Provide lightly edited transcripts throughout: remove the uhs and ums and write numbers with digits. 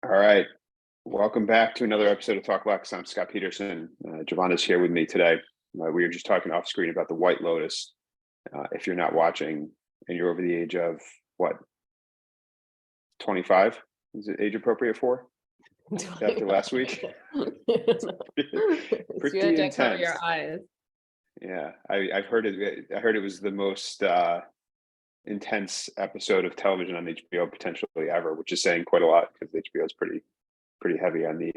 All right. Welcome back to another episode of Talk Lux. I'm Scott Peterson. Giovanna's here with me today. We were just talking off screen about the White Lotus. If you're not watching and you're over the age of what, 25? Is it age appropriate for? After last week? Pretty you have to intense. cover your eyes. Yeah, I've heard it. I heard it was the most intense episode of television on HBO potentially ever, which is saying quite a lot because HBO is pretty heavy on the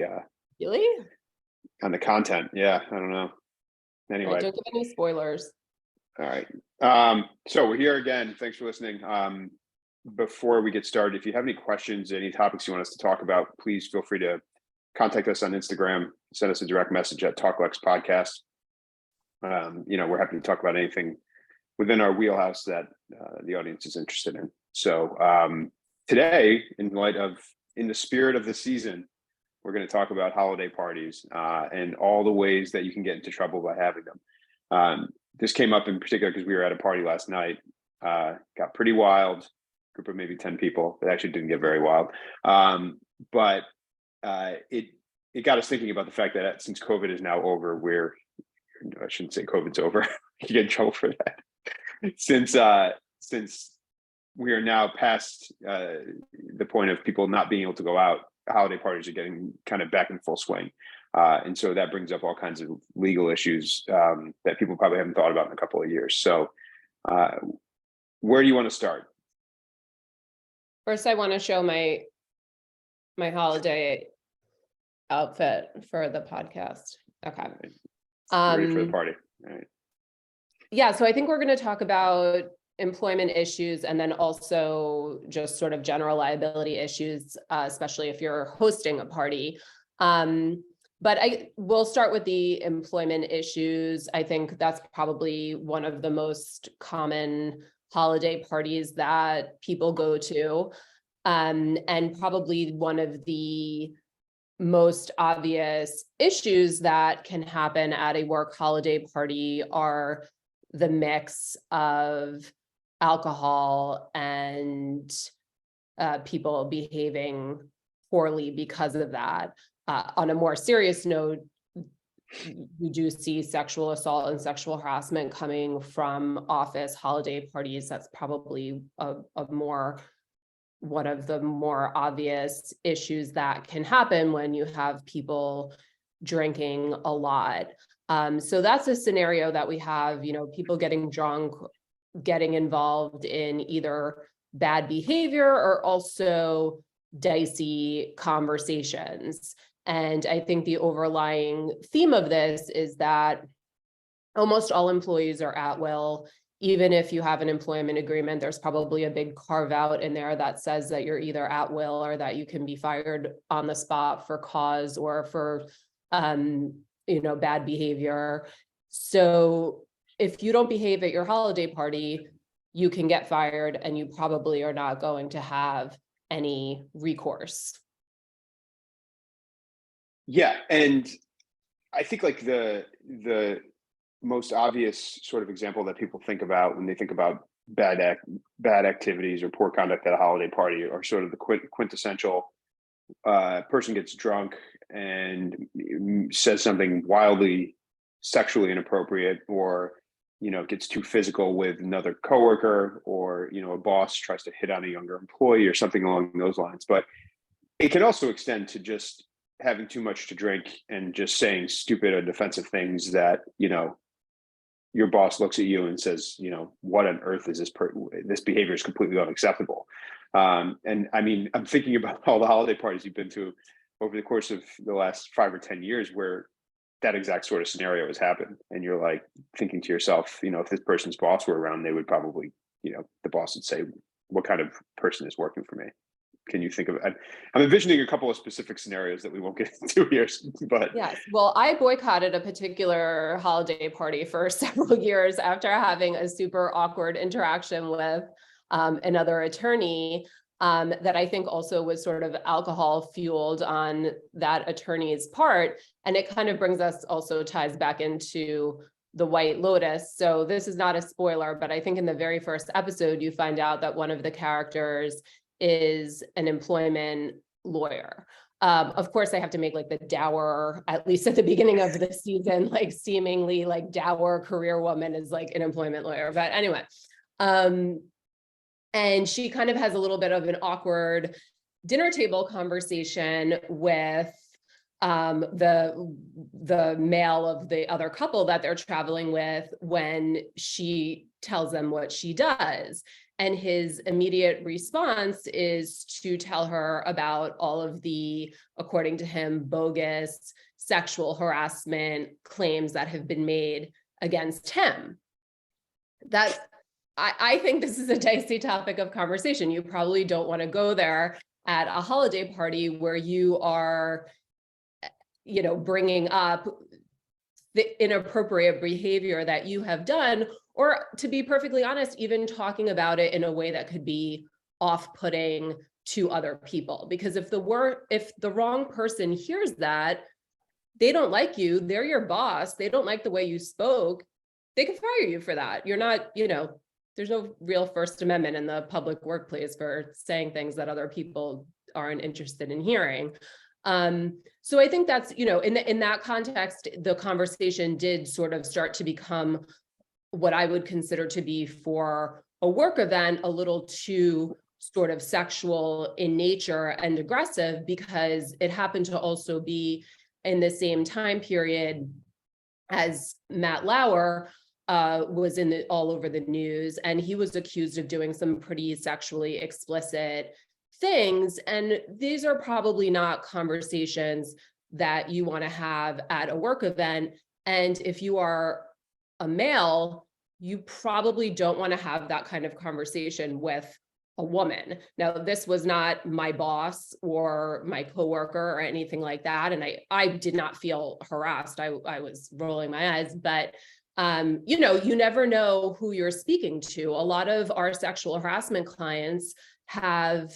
Really? on the content. Yeah, I don't know. Anyway, Don't give any spoilers. all right. So we're here again. Thanks for listening. Before we get started, if you have any questions, any topics you want us to talk about, please feel free to contact us on Instagram. Send us a direct message at TalkLux Podcast. We're happy to talk about anything within our wheelhouse that the audience is interested in. So today, in the spirit of the season, we're going to talk about holiday parties and all the ways that you can get into trouble by having them. This came up in particular because we were at a party last night. Got pretty wild, group of maybe 10 people. It actually didn't get very wild. But it got us thinking about the fact that since COVID is now over, I shouldn't say COVID's over. You get in trouble for that. Since we are now past the point of people not being able to go out, holiday parties are getting kind of back in full swing. And so that brings up all kinds of legal issues that people probably haven't thought about in a couple of years. So where do you want to start? First, I want to show my holiday outfit for the podcast. Okay. Ready for the party. All right. Yeah, so I think we're going to talk about employment issues and then also just sort of general liability issues, especially if you're hosting a party. But we'll start with the employment issues. I think that's probably one of the most common holiday parties that people go to, and probably one of the most obvious issues that can happen at a work holiday party are the mix of alcohol and people behaving poorly because of that. On a more serious note, we do see sexual assault and sexual harassment coming from office holiday parties. That's probably one of the more obvious issues that can happen when you have people drinking a lot. So that's a scenario that we have, people getting drunk, getting involved in either bad behavior or also dicey conversations. And I think the overlying theme of this is that almost all employees are at will. Even if you have an employment agreement, there's probably a big carve out in there that says that you're either at will or that you can be fired on the spot for cause or for bad behavior. So if you don't behave at your holiday party, you can get fired and you probably are not going to have any recourse. Yeah, and I think like the most obvious sort of example that people think about when they think about bad activities or poor conduct at a holiday party are sort of the quintessential person gets drunk and says something wildly sexually inappropriate, or gets too physical with another coworker, or a boss tries to hit on a younger employee or something along those lines. But it can also extend to just having too much to drink and just saying stupid or defensive things that your boss looks at you and says, what on earth is this? This behavior is completely unacceptable. And I mean, I'm thinking about all the holiday parties you've been to over the course of the last 5 or 10 years where that exact sort of scenario has happened. And you're like thinking to yourself, if this person's boss were around, they would probably, the boss would say, what kind of person is working for me? Can you think of it? I'm envisioning a couple of specific scenarios that we won't get into here, but yes. Well, I boycotted a particular holiday party for several years after having a super awkward interaction with another attorney that I think also was sort of alcohol fueled on that attorney's part. And it kind of brings us also ties back into the White Lotus. So this is not a spoiler, but I think in the very first episode, you find out that one of the characters is an employment lawyer. Of course, I have to make like the dour, at least at the beginning of the season, like seemingly like dour career woman is like an employment lawyer. But anyway, and she kind of has a little bit of an awkward dinner table conversation with the male of the other couple that they're traveling with when she tells them what she does. And his immediate response is to tell her about all of the, according to him, bogus sexual harassment claims that have been made against him. I think this is a dicey topic of conversation. You probably don't want to go there at a holiday party where you are, bringing up the inappropriate behavior that you have done, or to be perfectly honest, even talking about it in a way that could be off-putting to other people. Because if the wrong person hears that, they don't like you, they're your boss, they don't like the way you spoke, they can fire you for that. You're not, there's no real First Amendment in the public workplace for saying things that other people aren't interested in hearing. So I think that's, in that context, the conversation did sort of start to become what I would consider to be, for a work event, a little too sort of sexual in nature and aggressive, because it happened to also be in the same time period as Matt Lauer was all over the news, and he was accused of doing some pretty sexually explicit things. And these are probably not conversations that you want to have at a work event. And if you are a male, you probably don't want to have that kind of conversation with a woman. Now, this was not my boss or my coworker or anything like that. And I did not feel harassed. I was rolling my eyes, but you never know who you're speaking to. A lot of our sexual harassment clients have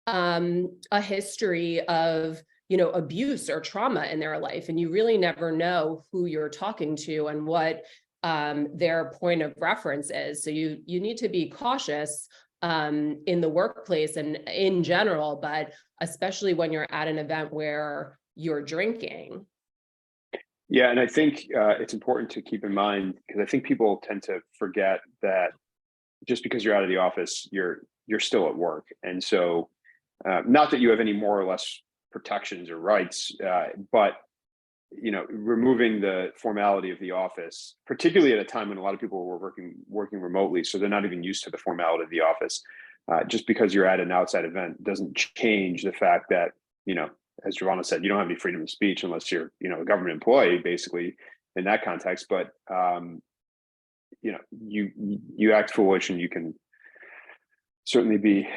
a history of, abuse or trauma in their life. And you really never know who you're talking to and what their point of reference is. So you need to be cautious in the workplace and in general, but especially when you're at an event where you're drinking. Yeah, and I think it's important to keep in mind, because I think people tend to forget that just because you're out of the office, you're still at work. And so not that you have any more or less protections or rights, but removing the formality of the office, particularly at a time when a lot of people were working remotely, so they're not even used to the formality of the office. Just because you're at an outside event doesn't change the fact that, as Giovanna said, you don't have any freedom of speech unless you're, a government employee, basically, in that context. But you act foolish, and you can certainly be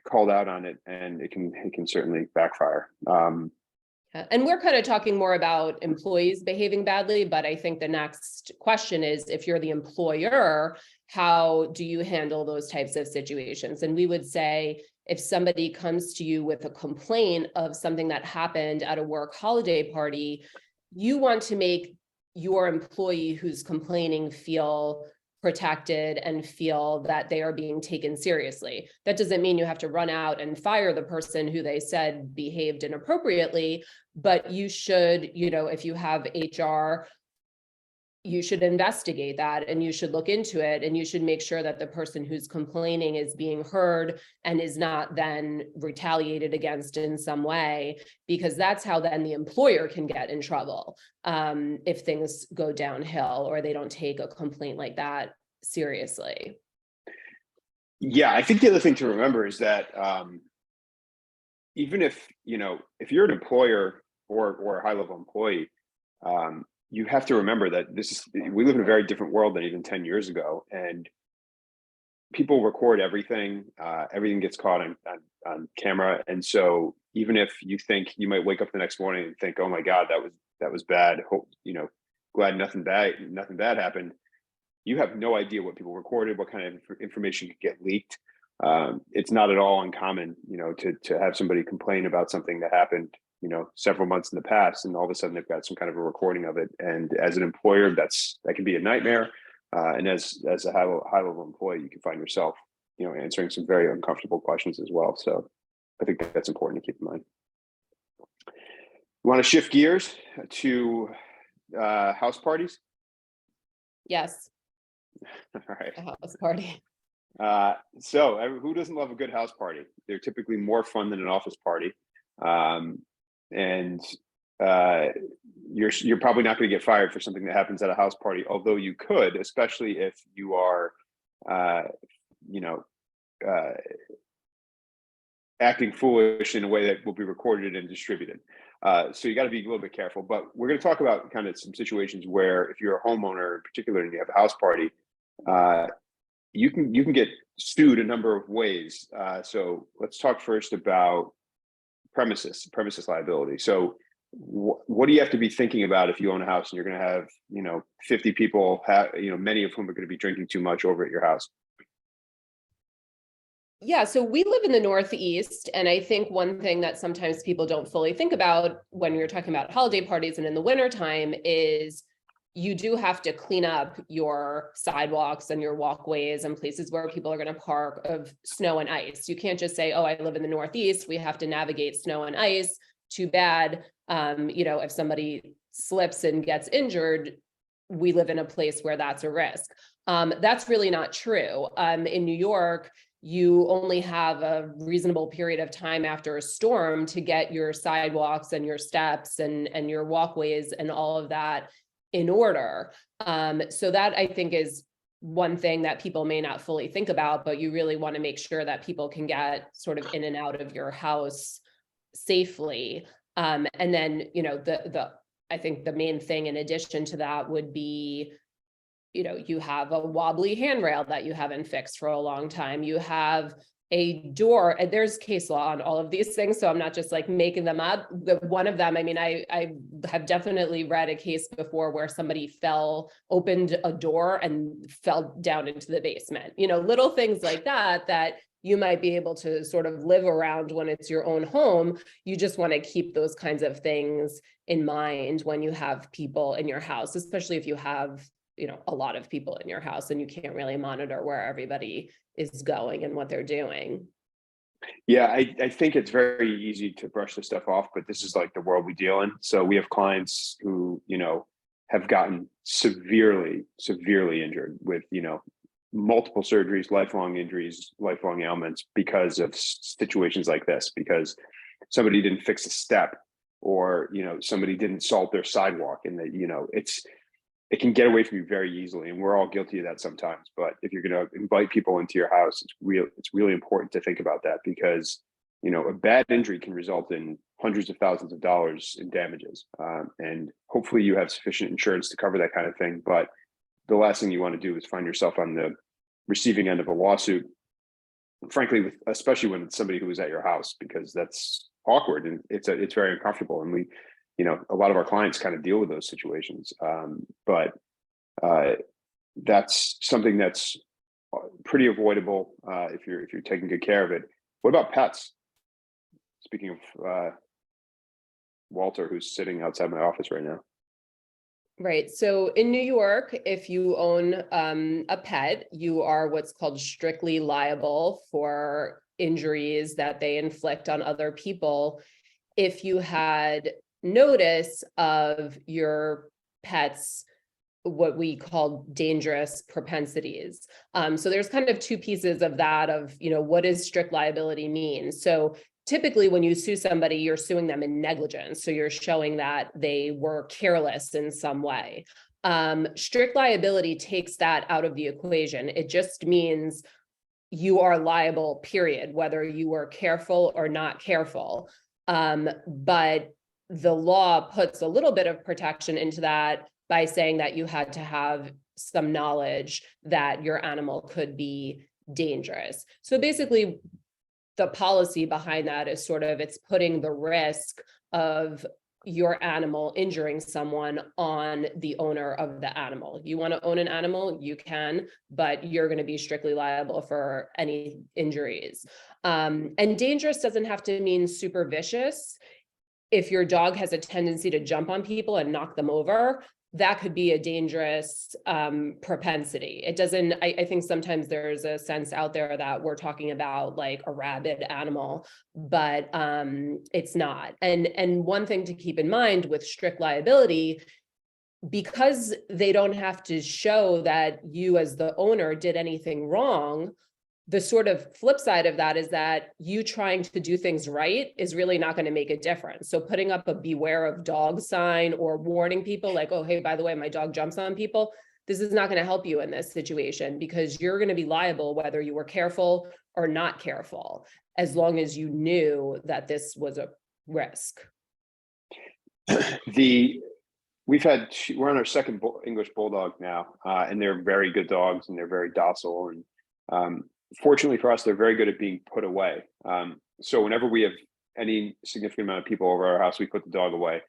called out on it, and it can certainly backfire. And we're kind of talking more about employees behaving badly, but I think the next question is, if you're the employer, how do you handle those types of situations? And we would say, if somebody comes to you with a complaint of something that happened at a work holiday party, you want to make your employee who's complaining feel protected and feel that they are being taken seriously. That doesn't mean you have to run out and fire the person who they said behaved inappropriately, but you should, if you have HR, you should investigate that, and you should look into it, and you should make sure that the person who's complaining is being heard and is not then retaliated against in some way, because that's how then the employer can get in trouble if things go downhill or they don't take a complaint like that seriously. Yeah, I think the other thing to remember is that even if you're an employer or a high-level employee, you have to remember that we live in a very different world than even 10 years ago, and people record everything. Everything gets caught on camera. And so even if you think, you might wake up the next morning and think, oh my God, that was bad. Hope, glad nothing bad happened. You have no idea what people recorded, what kind of information could get leaked. It's not at all uncommon, to have somebody complain about something that happened, several months in the past, and all of a sudden they've got some kind of a recording of it. And as an employer, that can be a nightmare. And as a high level employee, you can find yourself, answering some very uncomfortable questions as well. So I think that's important to keep in mind. Want to shift gears to house parties? Yes, All right. a house party. Who doesn't love a good house party? They're typically more fun than an office party. And you're probably not going to get fired for something that happens at a house party, although you could, especially if you are, you know, acting foolish in a way that will be recorded and distributed. So you got to be a little bit careful. But we're going to talk about kind of some situations where, if you're a homeowner in particular and you have a house party, you can get sued a number of ways. So let's talk first about premises liability. So what do you have to be thinking about if you own a house and you're going to have 50 people, many of whom are going to be drinking too much over at your house? Yeah, so we live in the Northeast, and I think one thing that sometimes people don't fully think about when you're talking about holiday parties and in the wintertime is you do have to clean up your sidewalks and your walkways and places where people are going to park of snow and ice. You can't just say, oh, I live in the Northeast, we have to navigate snow and ice. Too bad. If somebody slips and gets injured, we live in a place where that's a risk. That's really not true. In New York, you only have a reasonable period of time after a storm to get your sidewalks and your steps and your walkways and all of that in order. So that, I think, is one thing that people may not fully think about, but you really want to make sure that people can get sort of in and out of your house safely. And then, I think the main thing in addition to that would be, you have a wobbly handrail that you haven't fixed for a long time. You have a door, and there's case law on all of these things, so I'm not just like making them up. One of them, I have definitely read a case before where somebody opened a door and fell down into the basement. Little things like that you might be able to sort of live around when it's your own home. You just want to keep those kinds of things in mind when you have people in your house, especially if you have a lot of people in your house and you can't really monitor where everybody is going and what they're doing. Yeah, I think it's very easy to brush this stuff off, but this is like the world we deal in. So we have clients who, have gotten severely injured with, multiple surgeries, lifelong injuries, lifelong ailments because of situations like this, because somebody didn't fix a step, or, somebody didn't salt their sidewalk, and that, it can get away from you very easily, and we're all guilty of that sometimes. But if you're going to invite people into your house, it's really important to think about that, because a bad injury can result in hundreds of thousands of dollars in damages, and hopefully you have sufficient insurance to cover that kind of thing. But the last thing you want to do is find yourself on the receiving end of a lawsuit, frankly, especially when it's somebody who was at your house, because that's awkward and it's very uncomfortable. And we, a lot of our clients kind of deal with those situations. But that's something that's pretty avoidable if you're taking good care of it. What about pets? Speaking of Walter, who's sitting outside my office right now. Right. So in New York, if you own a pet, you are what's called strictly liable for injuries that they inflict on other people. If you had notice of your pet's what we call dangerous propensities. So there's kind of two pieces of that of, what does strict liability mean? So typically when you sue somebody, you're suing them in negligence. So you're showing that they were careless in some way. Strict liability takes that out of the equation. It just means you are liable, period, whether you were careful or not careful. But the law puts a little bit of protection into that by saying that you had to have some knowledge that your animal could be dangerous. So basically, the policy behind that is it's putting the risk of your animal injuring someone on the owner of the animal. You want to own an animal, you can, but you're going to be strictly liable for any injuries. And dangerous doesn't have to mean super vicious. If your dog has a tendency to jump on people and knock them over, that could be a dangerous propensity. It doesn't, I think sometimes there's a sense out there that we're talking about like a rabid animal, but it's not. And one thing to keep in mind with strict liability, because they don't have to show that you as the owner did anything wrong, the sort of flip side of that is that you trying to do things right is really not going to make a difference. So putting up a beware of dog sign or warning people like, oh, hey, by the way, my dog jumps on people, this is not going to help you in this situation, because you're going to be liable whether you were careful or not careful, as long as you knew that this was a risk. We're on our second English Bulldog now, and they're very good dogs and they're very docile. And fortunately for us, they're very good at being put away. So whenever we have any significant amount of people over our house, we put the dog away.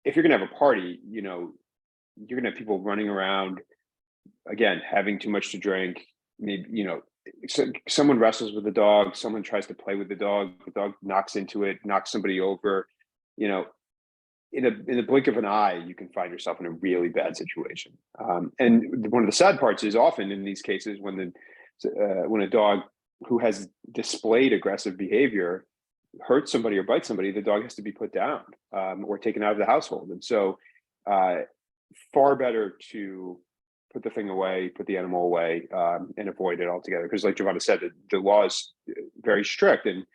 If you're gonna have a party, you're gonna have people running around, again, having too much to drink. Maybe, someone wrestles with the dog, someone tries to play with the dog knocks into it, knocks somebody over. In a blink of an eye, you can find yourself in a really bad situation. And one of the sad parts is often in these cases when a dog who has displayed aggressive behavior hurts somebody or bites somebody, the dog has to be put down or taken out of the household. And so far better to put the thing away, put the animal away, and avoid it altogether. Because like Giovanna said, the law is very strict, and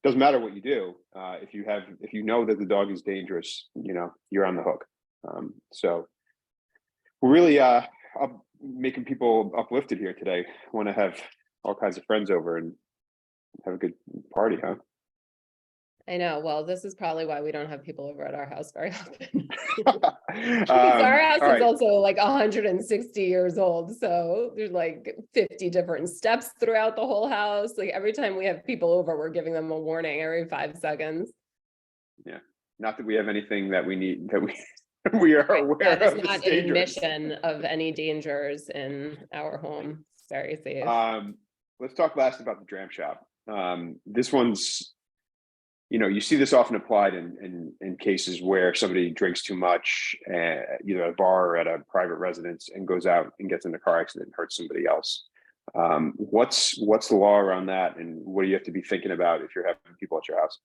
doesn't matter what you do. If you know that the dog is dangerous, you're on the hook. So we're really making people uplifted here today. Want to have all kinds of friends over and have a good party, huh? I know. Well, this is probably why we don't have people over at our house very often. Because our house is also like 160 years old. So there's like 50 different steps throughout the whole house. Like every time we have people over, we're giving them a warning every 5 seconds. Yeah. Not that we have anything that we need, that we are aware that of. It's not an admission of any dangers in our home. It's very safe. Let's talk last about the dram shop. This one's, you see this often applied in cases where somebody drinks too much, either at a bar or at a private residence, and goes out and gets in a car accident and hurts somebody else. What's the law around that, and what do you have to be thinking about if you're having people at your house?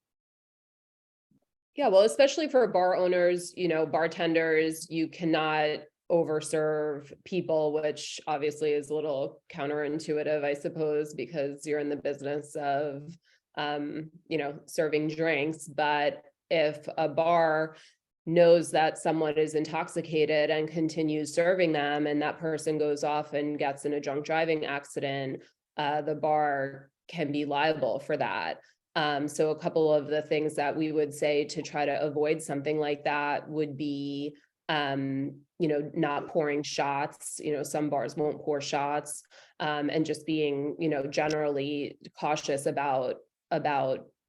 Yeah, well, especially for bar owners, bartenders, you cannot overserve people, which obviously is a little counterintuitive, I suppose, because you're in the business of serving drinks. But if a bar knows that someone is intoxicated and continues serving them, and that person goes off and gets in a drunk driving accident, the bar can be liable for that. So a couple of the things that we would say to try to avoid something like that would be, not pouring shots. Some bars won't pour shots, and just being, generally cautious about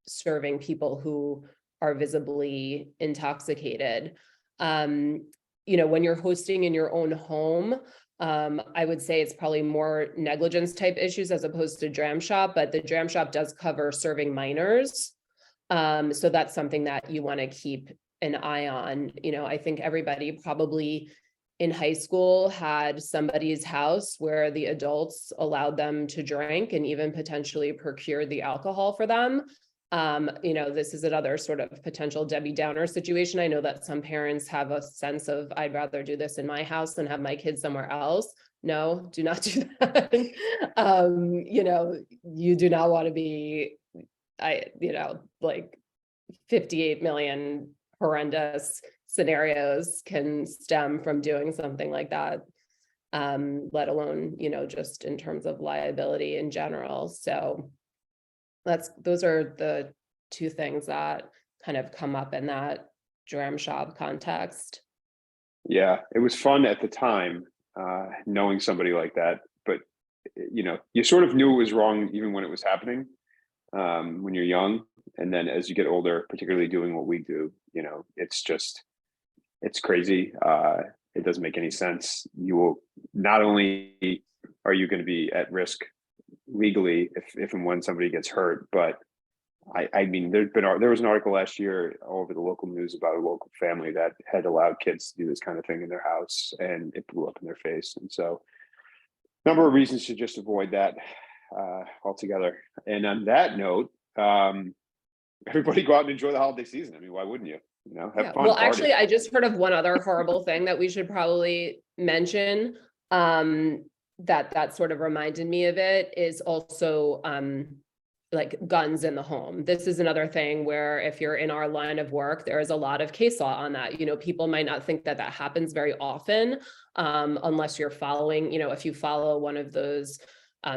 serving people who are visibly intoxicated. When you're hosting in your own home, I would say it's probably more negligence type issues as opposed to dram shop, but the dram shop does cover serving minors. So that's something that you want to keep an eye on. I think everybody probably in high school had somebody's house where the adults allowed them to drink and even potentially procured the alcohol for them. This is another sort of potential Debbie Downer situation. I know that some parents have a sense of, I'd rather do this in my house than have my kids somewhere else. No, do not do that. You do not want to be, like 58 million horrendous scenarios can stem from doing something like that, let alone, just in terms of liability in general. So those are the two things that kind of come up in that dram shop context. Yeah, it was fun at the time, knowing somebody like that, but you sort of knew it was wrong even when it was happening, when you're young. And then as you get older, particularly doing what we do, it's crazy. It doesn't make any sense. You will, not only are you going to be at risk legally if and when somebody gets hurt, but I mean, there was an article last year all over the local news about a local family that had allowed kids to do this kind of thing in their house, and it blew up in their face. And so, number of reasons to just avoid that altogether. And on that note, everybody go out and enjoy the holiday season. I mean, why wouldn't you? You know, have Yeah. fun. Well, party. actually, I just heard of one other horrible thing that we should probably mention. That sort of reminded me of it is also like guns in the home. This is another thing where if you're in our line of work, there is a lot of case law on that. You know, people might not think that that happens very often, unless you're following, you know, if you follow one of those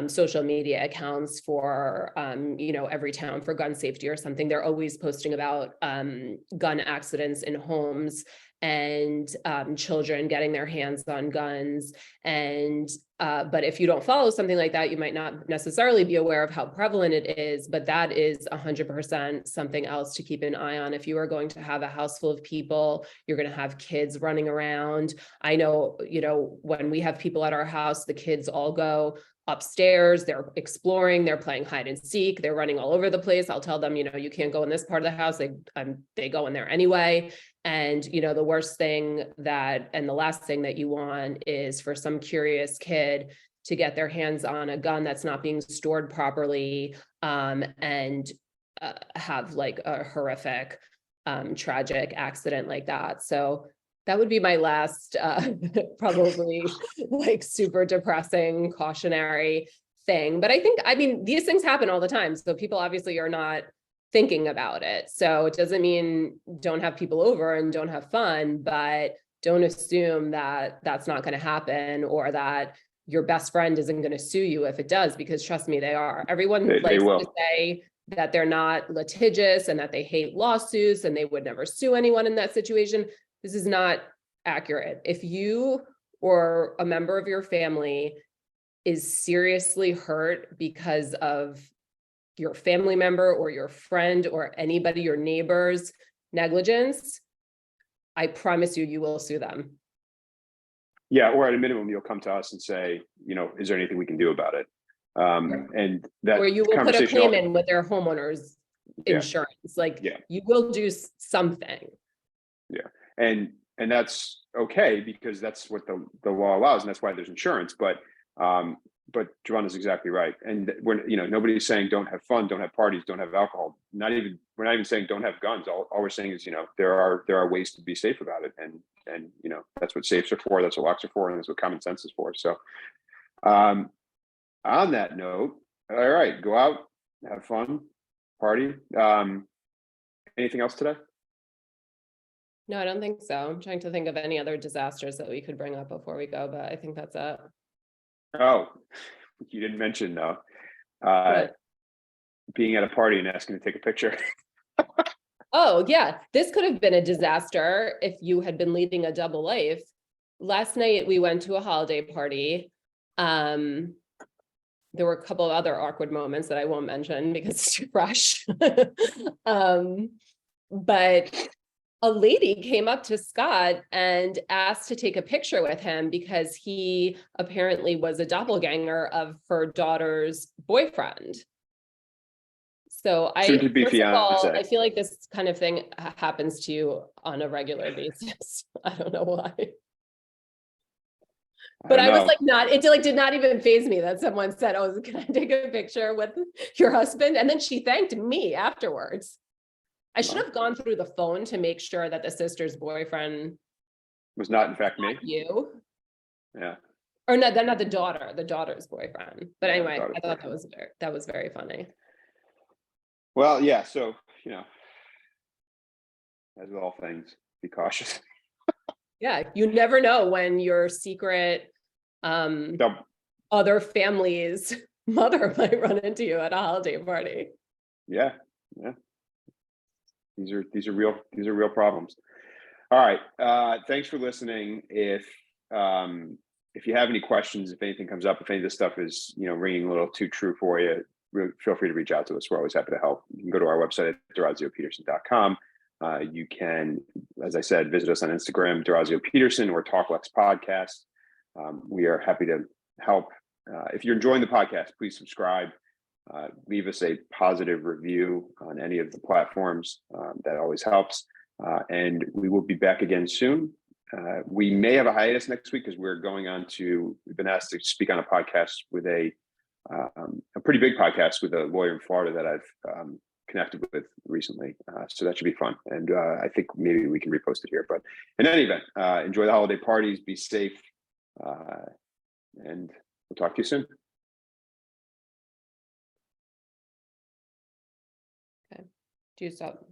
social media accounts for, you know, every town for gun safety or something, they're always posting about gun accidents in homes and children getting their hands on guns. And but if you don't follow something like that, you might not necessarily be aware of how prevalent it is, but that is 100% something else to keep an eye on. If you are going to have a house full of people, you're going to have kids running around. I know, you know, when we have people at our house, the kids all go upstairs, they're exploring, they're playing hide and seek, they're running all over the place. I'll tell them, you know, you can't go in this part of the house. They go in there anyway. And, you know, the worst thing that, and the last thing that you want is for some curious kid to get their hands on a gun that's not being stored properly, and have like a horrific, tragic accident like that. So that would be my last, probably like super depressing, cautionary thing. But I mean, these things happen all the time. So people obviously are not thinking about it. So it doesn't mean don't have people over and don't have fun, but don't assume that that's not going to happen, or that your best friend isn't going to sue you if it does, because trust me, they are. Everyone likes to say that they're not litigious and that they hate lawsuits and they would never sue anyone in that situation. This is not accurate. If you or a member of your family is seriously hurt because of your family member or your friend or anybody, your neighbor's negligence, I promise you, you will sue them. Yeah, or at a minimum, you'll come to us and say, you know, is there anything we can do about it? And that, or you will put a claim in with their homeowner's insurance. Like, you will do something. Yeah, and that's okay, because that's what the law allows, and that's why there's insurance. But Javon is exactly right. And we're, you know, nobody's saying don't have fun, don't have parties, don't have alcohol. We're not even saying don't have guns. All we're saying is, you know, there are ways to be safe about it. And you know, that's what safes are for, that's what locks are for, and that's what common sense is for. So on that note, all right, go out, have fun, party. Anything else today? No, I don't think so. I'm trying to think of any other disasters that we could bring up before we go, but I think that's it. Oh, you didn't mention though, being at a party and asking to take a picture. Oh yeah, this could have been a disaster if you had been leading a double life. Last night we went to a holiday party. There were a couple of other awkward moments that I won't mention because it's too fresh. But a lady came up to Scott and asked to take a picture with him because he apparently was a doppelganger of her daughter's boyfriend. So first of all, I feel like this kind of thing happens to you on a regular basis. I don't know why. But I was like, it did not even faze me that someone said, oh, can I take a picture with your husband? And then she thanked me afterwards. I should have gone through the phone to make sure that the sister's boyfriend was not, in fact, me. You. Yeah. Or no, not the daughter's boyfriend. But anyway, I thought that was very funny. Well, yeah. So, you know, as with all things, be cautious. Yeah, you never know when your secret other family's mother might run into you at a holiday party. Yeah. These are real problems. All right. Thanks for listening. If you have any questions, if anything comes up, if any of this stuff is, you know, ringing a little too true for you, feel free to reach out to us. We're always happy to help. You can go to our website at DurazioPeterson.com. You can, as I said, visit us on Instagram, Durazio Peterson, or TalkLex Podcast. We are happy to help. If you're enjoying the podcast, please subscribe. leave us a positive review on any of the platforms. That always helps. And we will be back again soon. We may have a hiatus next week because we've been asked to speak on a podcast with a pretty big podcast with a lawyer in Florida that I've connected with recently. So that should be fun. And I think maybe we can repost it here. But in any event, enjoy the holiday parties, be safe, and we'll talk to you soon. Do stop.